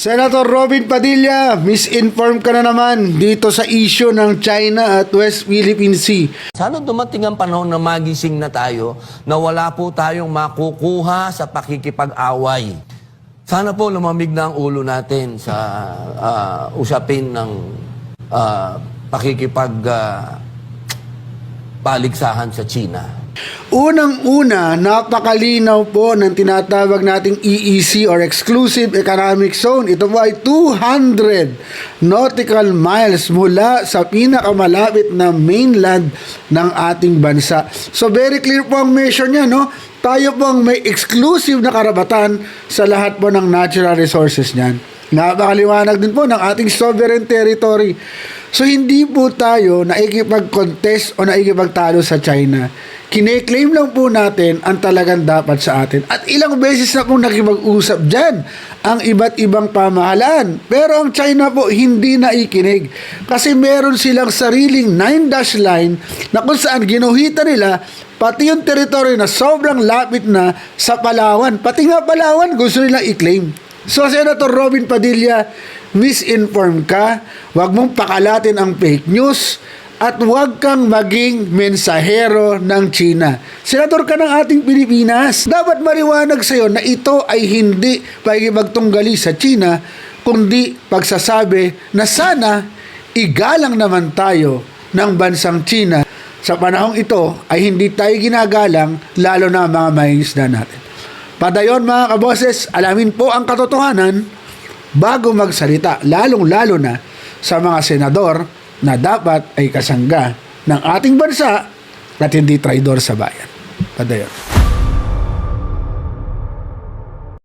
Senator Robin Padilla, misinform ka na naman dito sa issue ng China at West Philippine Sea. Sana dumating ang panahon na magising na tayo na wala po tayong makukuha sa pakikipag-away. Sana po lumamig na ang ulo natin sa usapin ng paligsahan sa China. Unang-una, napakalinaw po ng tinatawag nating EEZ or Exclusive Economic Zone. Ito po ay 200 nautical miles mula sa pinakamalapit na mainland ng ating bansa. So very clear po ang measure niya, no? Tayo po ang may exclusive na karapatan sa lahat po ng natural resources niyan. Napakaliwanag din po ng ating sovereign territory. So hindi po tayo naikipag-contest o naikipagtalo sa China. Kine-claim lang po natin ang talagang dapat sa atin. At ilang beses na pong nakipag-usap dyan ang iba't ibang pamahalaan. Pero ang China po hindi naikinig. Kasi meron silang sariling 9-dash line na kung saan ginuhita nila pati yung teritoryo na sobrang lapit na sa Palawan. Pati nga Palawan gusto nilang i-claim. So, Senator Robin Padilla, misinform ka, wag mong pakalatin ang fake news, at huwag kang maging mensahero ng China. Senador ka ng ating Pilipinas. Dapat mariwanag sa iyo na ito ay hindi pakikipagtunggali sa China, kundi pagsasabi na sana igalang naman tayo ng bansang China. Sa panahong ito ay hindi tayo ginagalang, lalo na mga mangingisda natin. Padayon mga kaboses, alamin po ang katotohanan bago magsalita, lalong-lalo na sa mga senador na dapat ay kasangga ng ating bansa at hindi traidor sa bayan. Padayon.